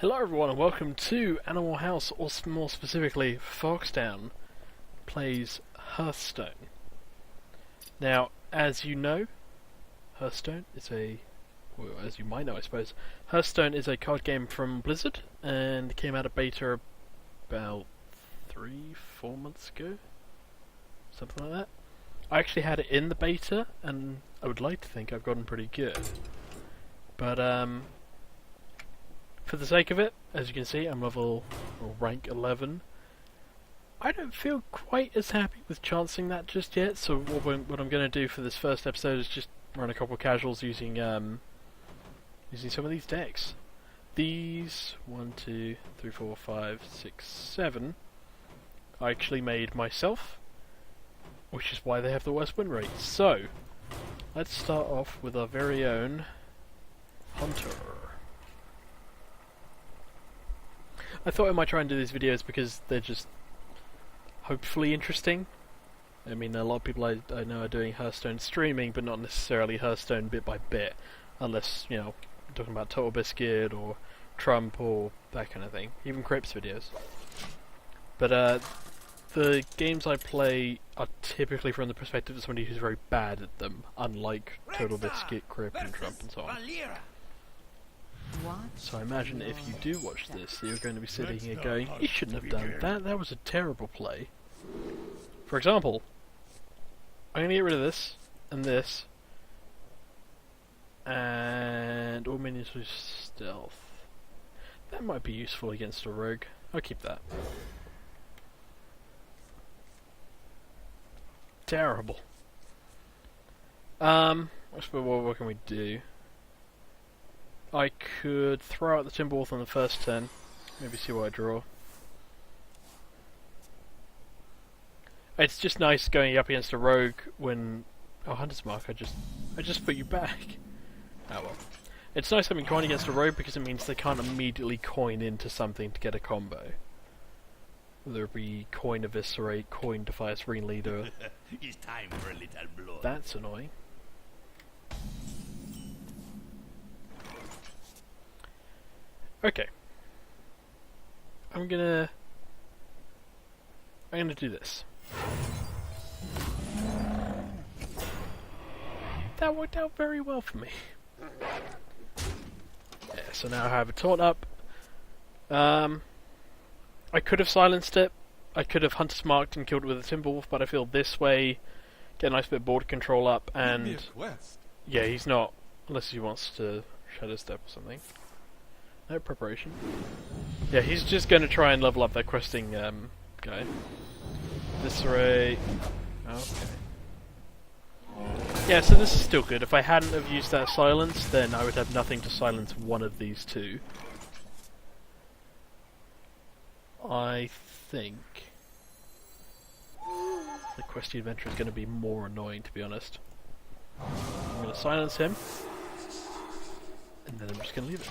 Hello everyone and welcome to Animal House, or more specifically, Foxdown plays Hearthstone. Now, as you know, Hearthstone is well, as you might know I suppose, Hearthstone is a card game from Blizzard, and came out of beta about 3-4 months ago, something like that. I actually had it in the beta, and I would like to think I've gotten pretty good. But, for the sake of it, as you can see, I'm level or rank 11. I don't feel quite as happy with chancing that just yet, so what I'm going to do for this first episode is just run a couple of casuals using some of these decks. These 1, 2, 3, 4, 5, 6, 7 I actually made myself, which is why they have the worst win rate. So, let's start off with our very own Hunter. I thought I might try and do these videos because they're just hopefully interesting. I mean, a lot of people I know are doing Hearthstone streaming, but not necessarily Hearthstone bit by bit, unless, you know, we're talking about Total Biscuit or Trump or that kind of thing. Even Cripps videos. But the games I play are typically from the perspective of somebody who's very bad at them, unlike Total Biscuit, Crip, and Trump and so on. So I imagine if you do watch this, you're going to be sitting here going, you shouldn't have done that, that was a terrible play. For example, I'm going to get rid of this, and all minions with stealth. That might be useful against a rogue. I'll keep that. Terrible. What can we do? I could throw out the Timberwolf on the first turn, maybe see what I draw. It's just nice going up against a rogue when... Oh, Hunter's Mark, I just put you back. Oh well. It's nice having coin against a rogue because it means they can't immediately coin into something to get a combo. Whether it be coin Eviscerate, coin Defias Ringleader. It's time for a little blood. That's annoying. Okay. I'm gonna do this. That worked out very well for me. Yeah, so now I have a taunt up. I could have silenced it. I could have Hunter's Marked and killed it with a Timberwolf, but I feel this way, get a nice bit of board control up, and yeah, he's not, unless he wants to Shadow Step or something. No preparation. Yeah, he's just going to try and level up that questing guy. Eviscerate. Okay. Yeah, so this is still good. If I hadn't have used that silence, then I would have nothing to silence one of these two. I think the Questy Adventure is going to be more annoying, to be honest. I'm going to silence him, and then I'm just going to leave it.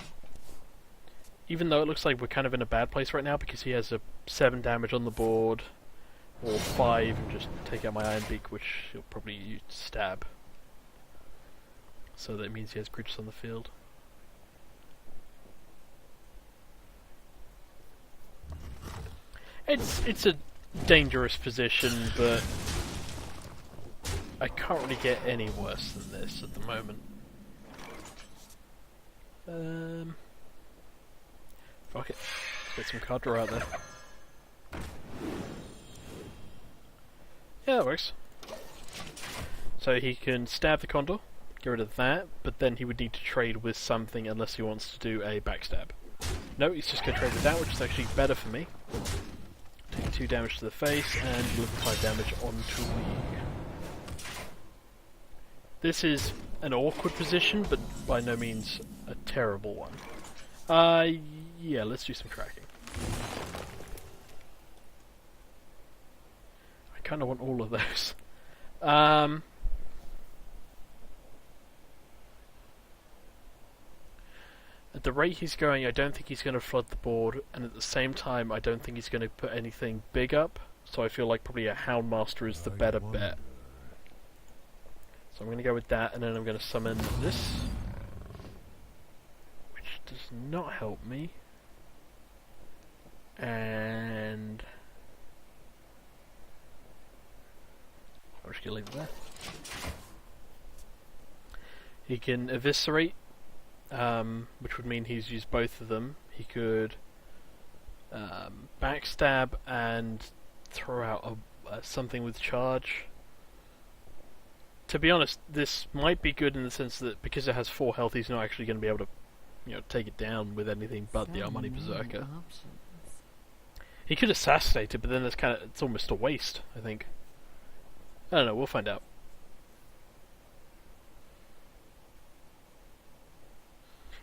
Even though it looks like we're kind of in a bad place right now because he has a 7 damage on the board, or 5 and just take out my Iron Beak, which he'll probably use to stab. So that means he has creatures on the field. It's a dangerous position, but I can't really get any worse than this at the moment. Fuck it. Let's get some card draw out there. Yeah, that works. So he can stab the Condor, get rid of that, but then he would need to trade with something unless he wants to do a backstab. No, he's just going to trade with that, which is actually better for me. Take 2 damage to the face and level 5 damage onto me. This is an awkward position, but by no means a terrible one. Yeah, let's do some tracking. I kind of want all of those. At the rate he's going, I don't think he's going to flood the board, and at the same time, I don't think he's going to put anything big up, so I feel like probably a Houndmaster is the better bet. So I'm going to go with that, and then I'm going to summon this, which does not help me. And I'm just gonna leave it there. He can eviscerate, which would mean he's used both of them. He could backstab and throw out something with charge. To be honest, this might be good in the sense that because it has 4 health, he's not actually going to be able to, take it down with anything but the Armani Berserker. He could assassinate it, but then it's almost a waste, I think. I don't know, we'll find out.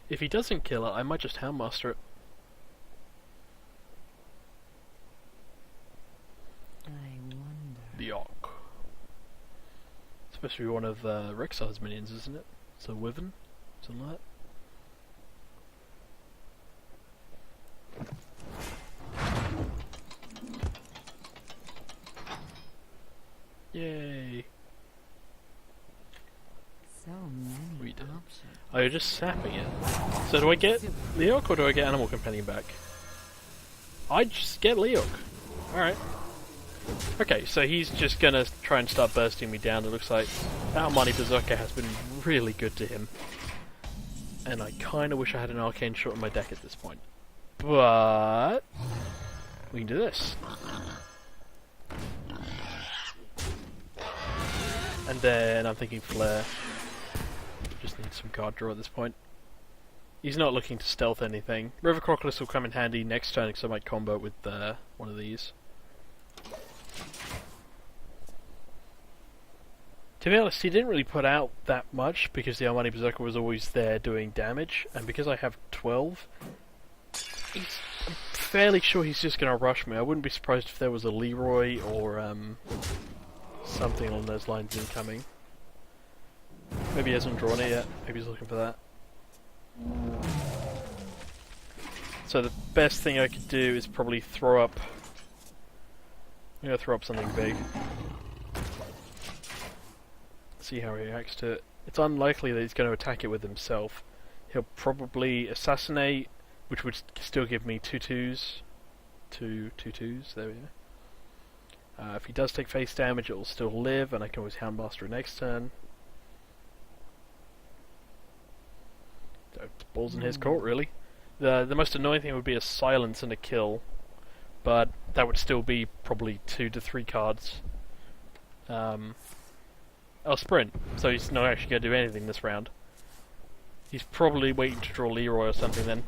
If he doesn't kill it, I might just Houndmaster it. I wonder. The Orc. It's supposed to be one of Rexar's minions, isn't it? It's a Wyvern? Something like that. Yay! So many We did. options. Oh, you're just sapping it. So do I get Leok or do I get Animal Companion back? I just get Leok. Alright. Okay, so he's just gonna try and start bursting me down. It looks like that Armani Berserker has been really good to him. And I kinda wish I had an Arcane Shot in my deck at this point. But we can do this. And then I'm thinking Flare. Just need some card draw at this point. He's not looking to stealth anything. River Crocodile will come in handy next turn because I might combo it with one of these. To be honest, he didn't really put out that much because the Armani Berserker was always there doing damage, and because I have 12, I'm fairly sure he's just going to rush me. I wouldn't be surprised if there was a Leroy or something along those lines incoming. Maybe he hasn't drawn it yet. Maybe he's looking for that. So the best thing I could do is probably throw up... I'm going to throw up something big. See how he reacts to it. It's unlikely that he's going to attack it with himself. He'll probably assassinate, which would still give me 2/2s. Two 2/2s, there we go. If he does take face damage, it will still live, and I can always Houndmaster it next turn. So, balls in his court, really. The most annoying thing would be a silence and a kill, but that would still be probably 2 to 3 cards. I'll sprint, so he's not actually going to do anything this round. He's probably waiting to draw Leroy or something then.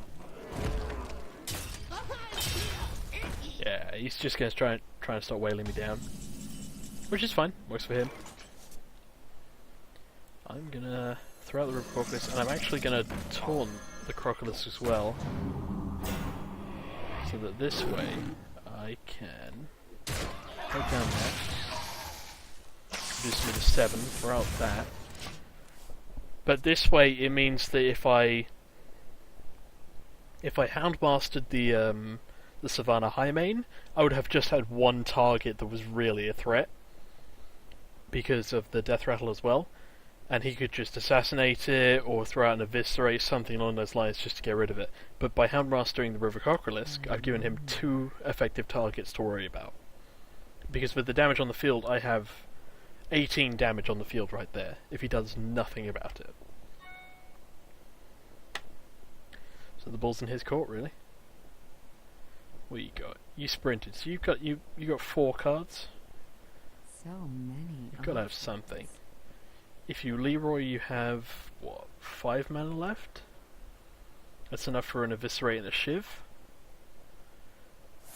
Yeah, he's just going to try and start wailing me down. Which is fine, works for him. I'm going to throw out the River Crocodile, and I'm actually going to taunt the Crocodile as well. So that this way, I can take down that. Reduce me to 7, throw out that. But this way, it means that if I Houndmastered the Savannah Highmane, I would have just had one target that was really a threat because of the Death Rattle as well, and he could just assassinate it or throw out an Eviscerate, something along those lines, just to get rid of it. But by Houndmastering the River Crocodile, I've given him 2 effective targets to worry about. Because with the damage on the field, I have 18 damage on the field right there, if he does nothing about it. So the ball's in his court, really. What you got? You sprinted, so you got 4 cards. So many. You've got to have something. If you Leroy, you have, what, 5 mana left? That's enough for an Eviscerate and a Shiv.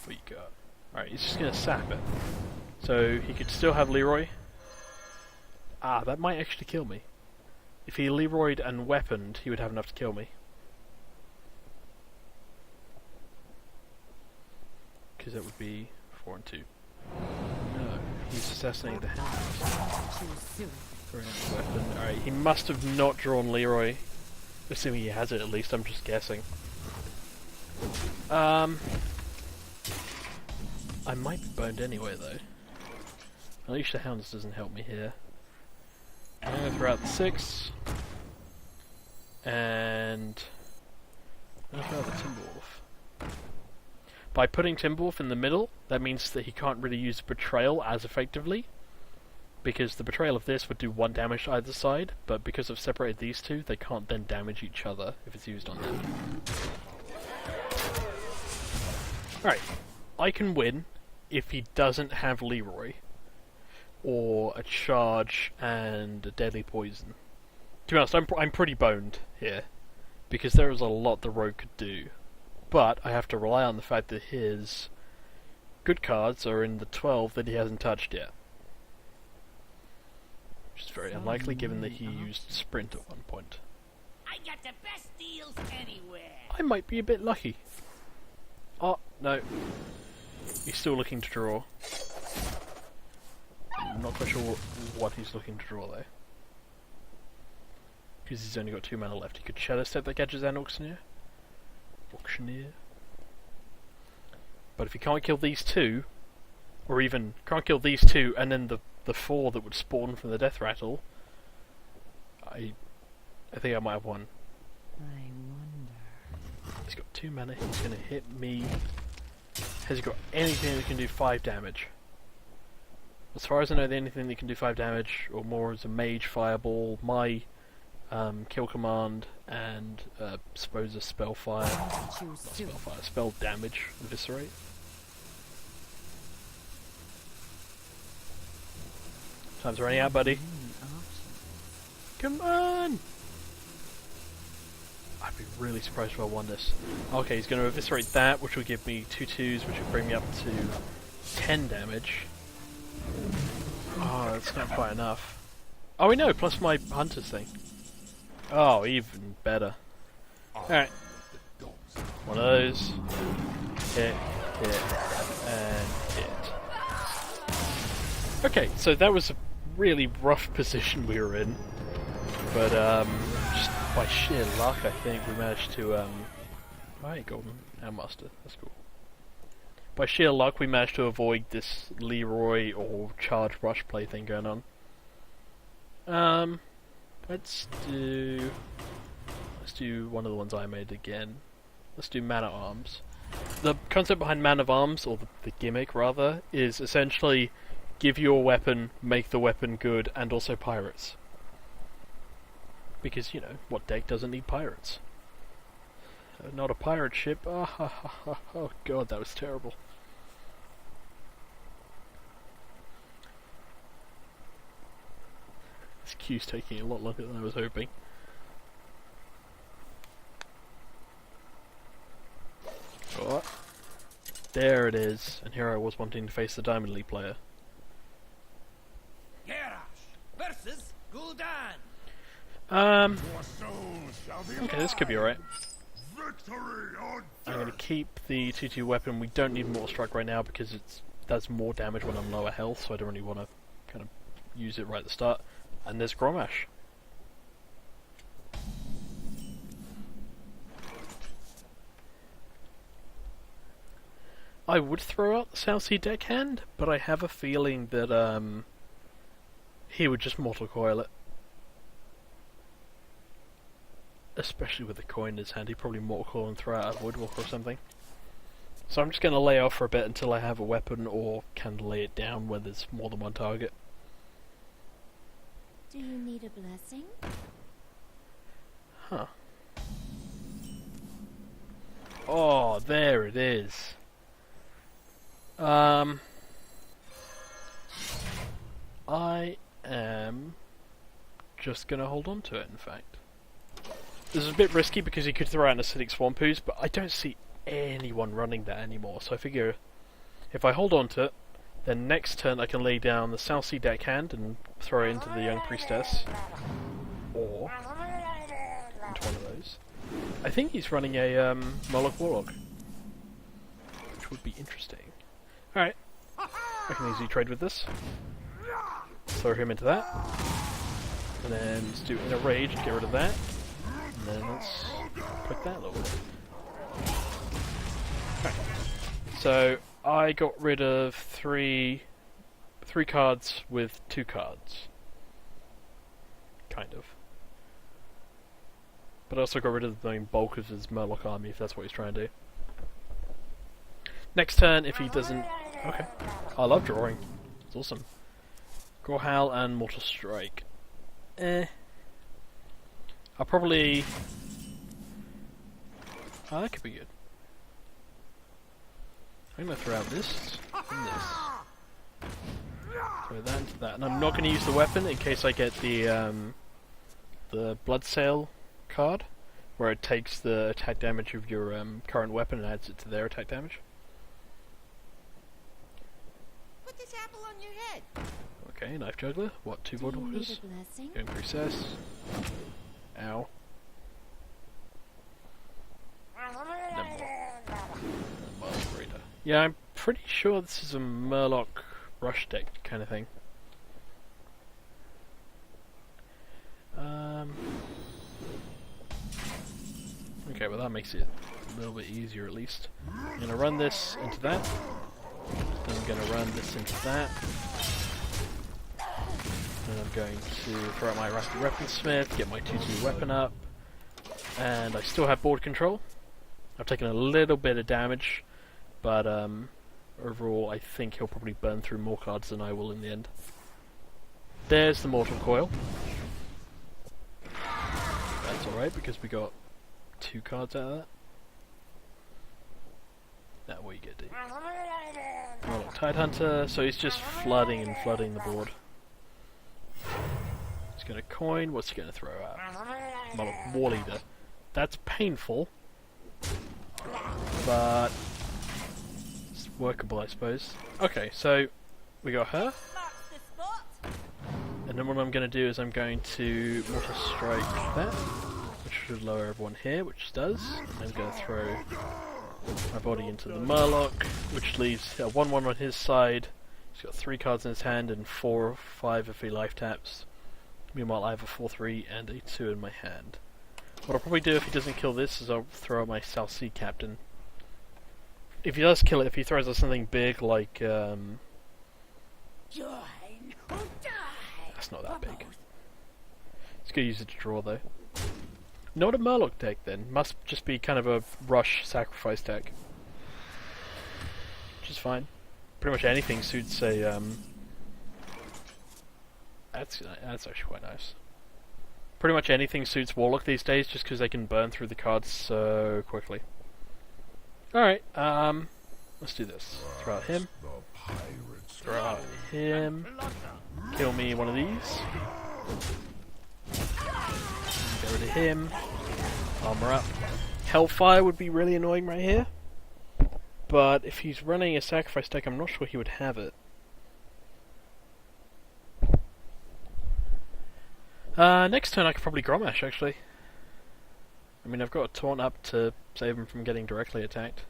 What you got? Alright, he's just going to sap it. So he could still have Leroy. Ah, that might actually kill me. If he Leroyed and weaponed, he would have enough to kill me. Because that would be 4 and 2. No, he's assassinating the house. Weapon. Alright, he must have not drawn Leroy. Assuming he has it at least, I'm just guessing. I might be boned anyway though. Unleash the Hounds doesn't help me here. I'm going to throw out the 6. And I'm going to throw out the Timberwolf. by putting Timberwolf in the middle, that means that he can't really use Betrayal as effectively, because the Betrayal of this would do 1 damage to either side, but because I've separated these two, they can't then damage each other if it's used on them. Alright, I can win if he doesn't have Leroy, or a charge and a deadly poison. To be honest, I'm pretty boned here, because there is a lot the rogue could do, but I have to rely on the fact that his good cards are in the 12 that he hasn't touched yet. Which is very unlikely given that he used Sprint at one point. I got the best deals anywhere. I might be a bit lucky. Oh, no. He's still looking to draw. I'm not quite sure what he's looking to draw though. Because he's only got 2 mana left. He could Shadow Step that catches an Auctioneer. But if he can't kill these two, or even can't kill these two and then the 4 that would spawn from the Death Rattle, I think I might have won. I wonder. He's got 2 mana, he's going to hit me. Has he got anything that can do 5 damage? As far as I know, the only thing that can do 5 damage or more is a Mage Fireball, my Kill Command, and suppose a Spellfire. Not Spellfire, Spell Damage, Eviscerate. Time's running out, buddy. Come on! I'd be really surprised if I won this. Okay, he's going to eviscerate that, which will give me 2 2s, which will bring me up to 10 damage. Oh, that's not quite enough. Oh, we know, plus my Hunter's thing. Oh, even better. Alright. One of those. Hit, and hit. Okay, so that was a really rough position we were in. But, just by sheer luck, I think we managed to, Alright, Golden Master, that's cool. By sheer luck, we managed to avoid this Leroy or Charge Rush play thing going on. Let's do one of the ones I made again. Let's do Man at Arms. The concept behind Man of Arms, or the gimmick rather, is essentially give you a weapon, make the weapon good, and also pirates. Because, you know, what deck doesn't need pirates? Not a pirate ship. Oh god, that was terrible. This queue's taking a lot longer than I was hoping. Oh, there it is. And here I was wanting to face the Diamond League player. Garrosh versus Gul'dan. Okay, this could be alright. I'm going to keep the 2-2 weapon. We don't need Mortal Strike right now because it does more damage when I'm lower health, so I don't really want to kind of use it right at the start. And there's Gromash. I would throw out the South Sea Deckhand, but I have a feeling that he would just Mortal Coil it. Especially with the coin in his hand, he'd probably Mortal Coil and throw out a Voidwalker or something. So I'm just going to lay off for a bit until I have a weapon or can lay it down where there's more than one target. Do you need a blessing? Huh. Oh, there it is. I am just going to hold on to it, in fact. This is a bit risky because he could throw out an Acidic Swamp Ooze, but I don't see anyone running that anymore, so I figure if I hold on to it, then next turn I can lay down the South Sea Deckhand and throw it into the Young Priestess, or into one of those. I think he's running a Moloch Warlock, which would be interesting. Alright, I can easily trade with this. Throw him into that, and then let's do Inner Rage and get rid of that. And then let's click that a little bit. Right. So I got rid of three cards with 2 cards. Kind of. But I also got rid of the main bulk of his Murloc army, if that's what he's trying to do. Next turn, if he doesn't... Okay. I love drawing. It's awesome. Growl and Mortal Strike. I'll probably... Oh, that could be good. I'm going to throw out this and this. Throw that into that. And I'm not going to use the weapon in case I get the Blood Sail card, where it takes the attack damage of your current weapon and adds it to their attack damage. Put this apple on your head. Okay, Knife Juggler. What, 2 board orders? Going to recess. Ow. Yeah, I'm pretty sure this is a Murloc rush deck kind of thing. Okay, well that makes it a little bit easier at least. I'm going to run this into that. Then I'm going to run this into that. Then I'm going to throw out my Rusty Weaponsmith, get my 2/2 weapon up. And I still have board control. I've taken a little bit of damage, but overall I think he'll probably burn through more cards than I will in the end. There's the Mortal Coil. That's alright because we got 2 cards out of that. That way you get deep. Murloc Tidehunter, so he's just flooding and flooding the board. He's going to coin, what's he going to throw out? Murloc Wall Eater. That's painful, but it's workable, I suppose. Okay, so we got her. And then what I'm going to do is I'm going to Mortal Strike that, which should lower everyone here, which does. I'm going to throw my body into the Murloc, which leaves a 1/1 on his side. He's got 3 cards in his hand and 4 or 5 if he life taps. Meanwhile, I have a 4/3 and a 2 in my hand. What I'll probably do if he doesn't kill this is I'll throw out my South Sea Captain. If he does kill it, if he throws out something big like... Join or die. That's not that big. He's going to use it to draw though. Not a Murloc deck then. Must just be kind of a rush sacrifice deck. Which is fine. Pretty much anything suits a... That's actually quite nice. Pretty much anything suits Warlock these days just because they can burn through the cards so quickly. Alright, let's do this. Throw out him. Throw out him. Kill me one of these. Get rid of him. Armor up. Hellfire would be really annoying right here. But if he's running a sacrifice deck, I'm not sure he would have it. Next turn I could probably Grommash, actually. I mean, I've got a Taunt up to save him from getting directly attacked.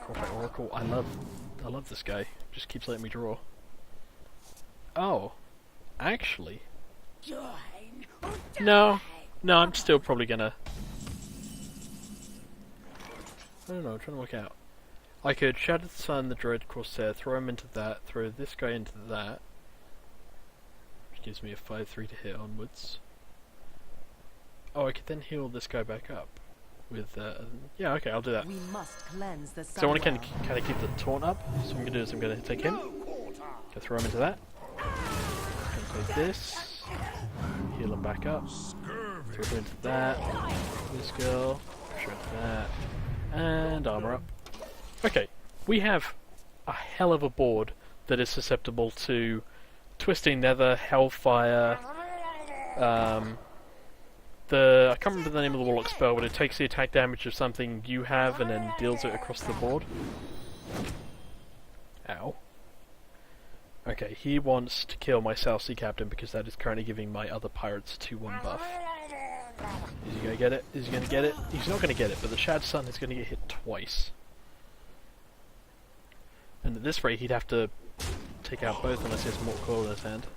Corporate Oracle, I love this guy. Just keeps letting me draw. Oh, actually... No, I'm still probably gonna... I don't know, I'm trying to work out. I could Shattered Sun, the Dread Corsair, throw him into that, throw this guy into that. Which gives me a 5/3 to hit onwards. Oh, I could then heal this guy back up. With, yeah, okay, I'll do that. We must cleanse the So I want to kind of keep the taunt up. So what I'm going to do is I'm going to take him. Go throw him into that. Going to take this. Heal him back up. Throw him into that. This girl. Push her into that. And armor up. Okay, we have a hell of a board that is susceptible to Twisting Nether, Hellfire, I can't remember the name of the Warlock spell, but it takes the attack damage of something you have and then deals it across the board. Ow. Okay, he wants to kill my South Sea Captain because that is currently giving my other pirates 2/1 buff. Is he going to get it? Is he going to get it? He's not going to get it, but the Shattered Sun is going to get hit twice. And at this rate, he'd have to take out both unless he has Mortal Coil in his hand.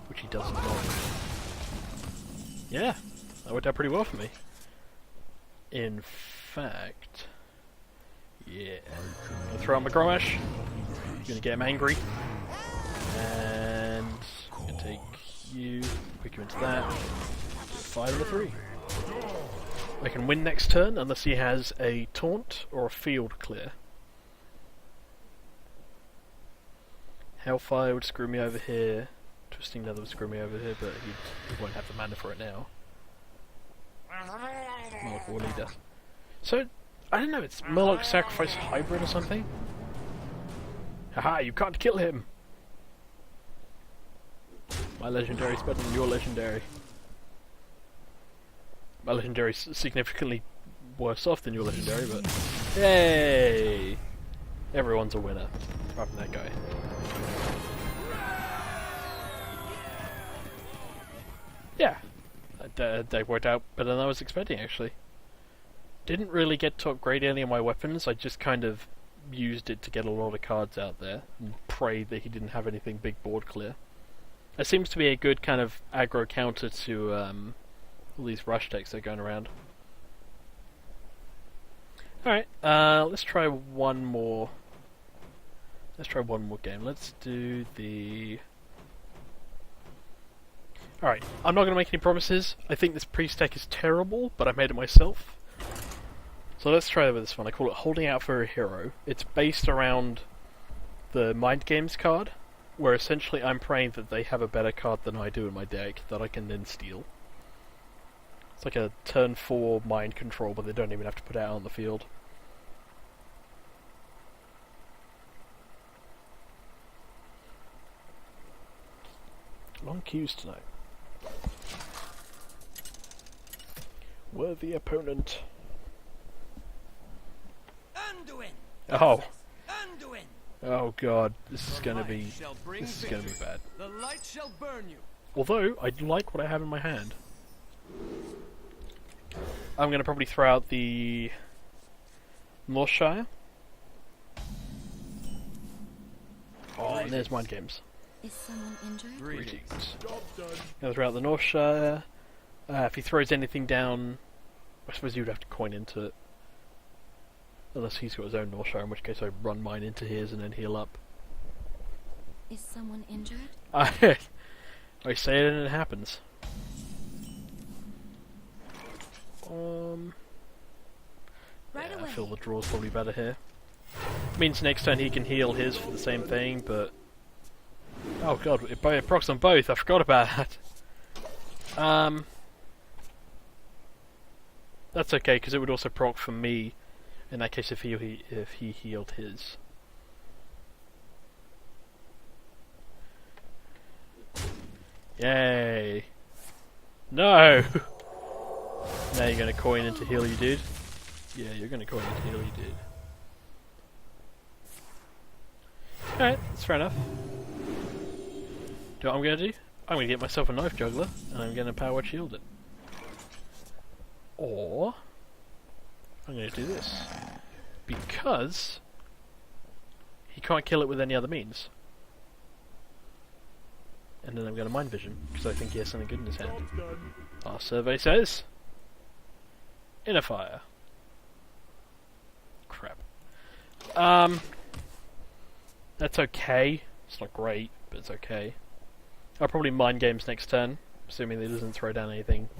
Which he does not. Yeah, that worked out pretty well for me. In fact... Yeah. I'm going to throw out my Grommash. I'm going to get him angry. And... I'm going to take you, quick you into that. Do a 5 and a 3. I can win next turn unless he has a taunt or a field clear. Hellfire would screw me over here. Twisting Nether would screw me over here, but he won't have the mana for it now. Murloc War Leader. So, I don't know, it's Murloc Sacrifice Hybrid or something? Haha, you can't kill him! My legendary is better than your legendary. My legendary is significantly worse off than your legendary, but... Yay! Everyone's a winner. Apart from that guy. Yeah. That worked out better than I was expecting, actually. Didn't really get to upgrade any of my weapons, I just kind of used it to get a lot of cards out there, and prayed that he didn't have anything big board clear. It seems to be a good kind of aggro counter to all these rush decks that are going around. Alright, let's try one more. Let's try one more game. Let's do the... Alright, I'm not going to make any promises. I think this priest deck is terrible, but I made it myself. So let's try with this one. I call it Holding Out for a Hero. It's based around the Mind Games card, where essentially I'm praying that they have a better card than I do in my deck that I can then steal. It's like a turn 4 mind control, but they don't even have to put it out on the field. Long queues tonight. Worthy opponent. Anduin! Oh. Anduin! Oh god, this is gonna be bad. The light shall burn you. Although, I like what I have in my hand. I'm gonna probably throw out the Northshire. Oh, and there's Mind Games. Is someone injured? Greetings. Gonna throw out the Northshire. If he throws anything down, I suppose you'd have to coin into it. Unless he's got his own Northshire, in which case I run mine into his and then heal up. Is someone injured? I say it and it happens. Right Yeah, away. I feel the draw's probably better here. Means next turn he can heal his for the same thing, but... Oh god, it procs on both, I forgot about that. That's okay, because it would also proc for me, in that case if he healed his. Yay! No! Now you're gonna coin in to heal you, dude. Yeah, you're gonna coin in to heal you, dude. Alright, that's fair enough. Do you know what I'm gonna do? I'm gonna get myself a knife juggler, and I'm gonna power shield it. Or... I'm gonna do this. Because... he can't kill it with any other means. And then I'm gonna Mind Vision, because I think he has something good in his hand. Our survey says... Inner Fire. Crap. That's okay. It's not great, but it's okay. I'll probably Mind Games next turn, assuming that he doesn't throw down anything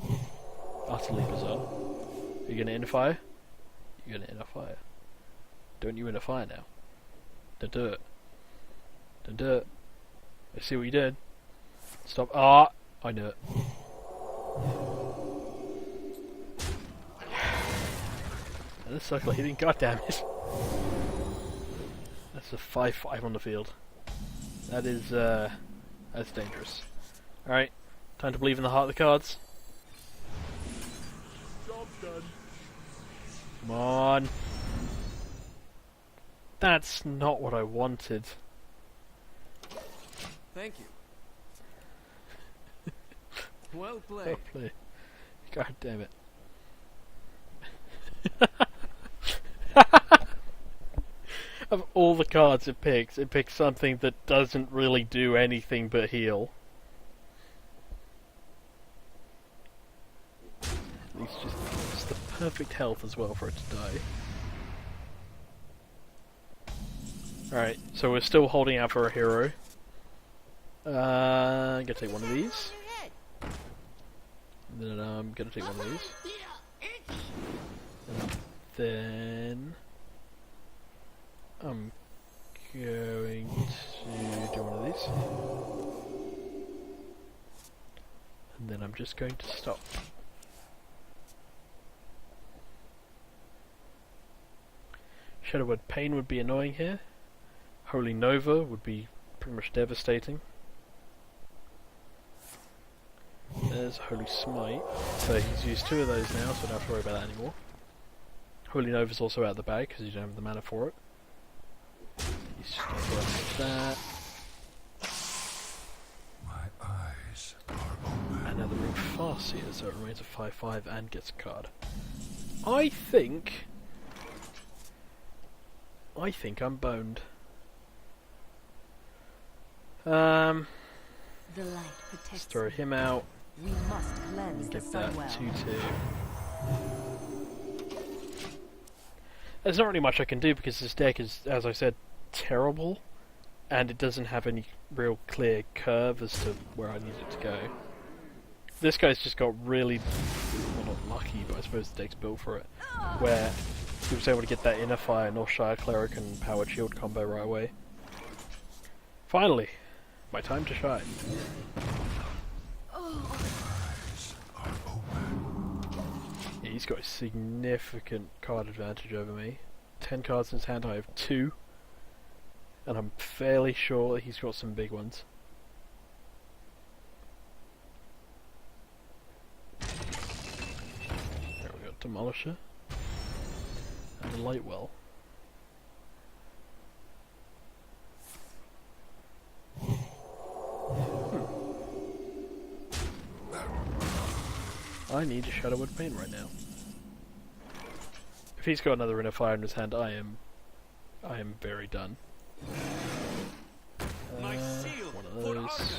utterly bizarre. Are you gonna Inner Fire? You're gonna Inner Fire. Don't you Inner Fire now. Don't do it. Don't do it. I see what you did. Stop. Ah! I knew it. And this circle hitting, goddammit. That's a 5-5 on the field. That is, that's dangerous. Alright, time to believe in the heart of the cards. Job done. Come on. That's not what I wanted. Thank you. Well played. Well played. God damn it. Of all the cards it picks something that doesn't really do anything but heal. It's just the perfect health as well for it to die. Alright, so we're still holding out for a hero. I'm gonna take one of these. And then I'm gonna take one of these. then I'm going to do one of these. And then I'm just going to stop. Shadowwood Pain would be annoying here. Holy Nova would be pretty much devastating. There's Holy Smite. So he's used 2 of those now, so I don't have to worry about that anymore. Holy Nova's also out of the bag because you don't have the mana for it. He's just going to go like that. My eyes are open. And now the Ring Farseer, so it remains a 5/5 and gets a card. I think I'm boned. The light Let's protects throw me. him out We must cleanse and the get that Sunwell. 2/2. There's not really much I can do because this deck is, as I said, terrible, and it doesn't have any real clear curve as to where I need it to go. This guy's just got really, well, not lucky, but I suppose the deck's built for it, where he was able to get that Inner Fire, Northshire Cleric and Powered Shield combo right away. Finally, my time to shine. Eyes are open. Yeah, he's got a significant card advantage over me. 10 cards in his hand, I have 2. And I'm fairly sure he's got some big ones. There we go, Demolisher. And a Lightwell. I need a Shadowwood Pain right now. If he's got another Inner Fire in his hand, I am very done. My shield One of for those. Argus.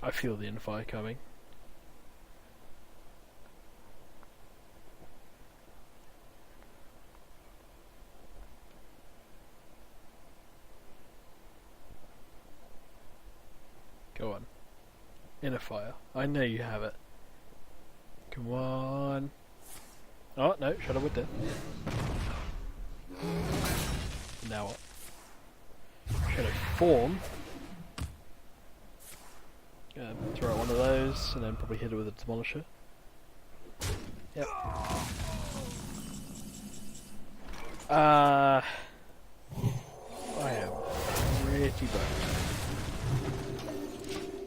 I feel the Inner Fire coming. Go on. Inner Fire. I know you have it. Come on. Oh, no, Shadowwood dead. Now what? Shadow Form. Throw out one of those, and then probably hit it with a Demolisher. Yep. I am pretty boned.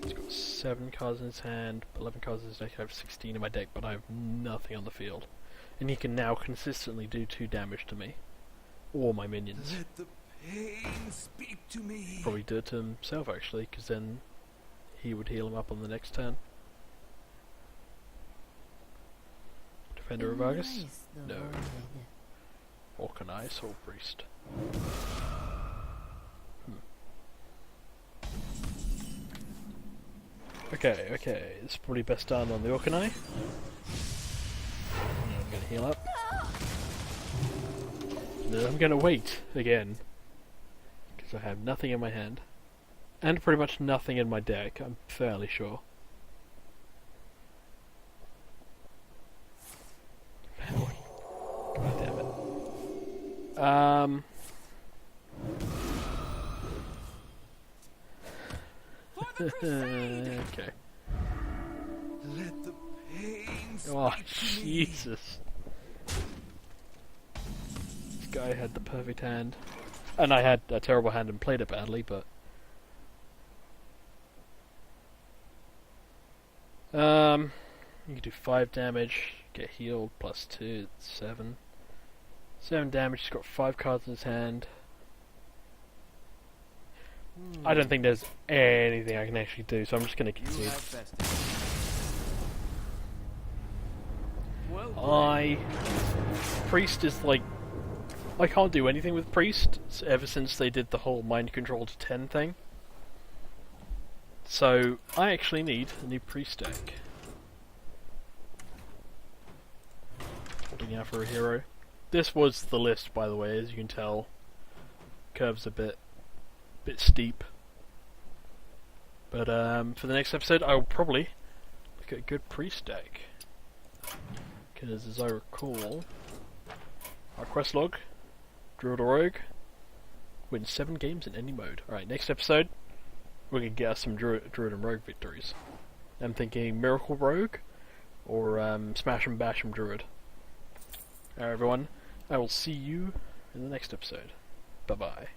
He's got 7 cards in his hand, 11 cards in his deck. I have 16 in my deck, but I have nothing on the field. And he can now consistently do 2 damage to me. Or my minions. Let the pain speak to me. Probably do it to himself actually, because then he would heal him up on the next turn. Defender of Argus? Embrace the No. void. Orkanai, Soul Priest. Okay, it's probably best done on the Orkanai. I'm gonna heal up. And then I'm gonna wait again. Because I have nothing in my hand. And pretty much nothing in my deck, I'm fairly sure. God damn it. Okay. Let the pain speak Oh, to me. Jesus. This guy had the perfect hand. And I had a terrible hand and played it badly, but... You can do 5 damage, get healed, plus 2, it's 7. 7 damage, he's got 5 cards in his hand. I don't think there's anything I can actually do, so I'm just going to You concede. have bested. Well Priest is like... I can't do anything with Priest, ever since they did the whole mind control to 10 thing. So, I actually need a new Priest deck. Holding out for a hero. This was the list, by the way, as you can tell. Curve's a bit steep. But for the next episode, I'll probably look at a good Priest deck. Because as I recall, our quest log, Druid or Rogue, wins 7 games in any mode. Alright, next episode, we're going to get us some Druid and Rogue victories. I'm thinking Miracle Rogue, or Smash and Bash from Druid. Alright everyone, I will see you in the next episode. Bye bye.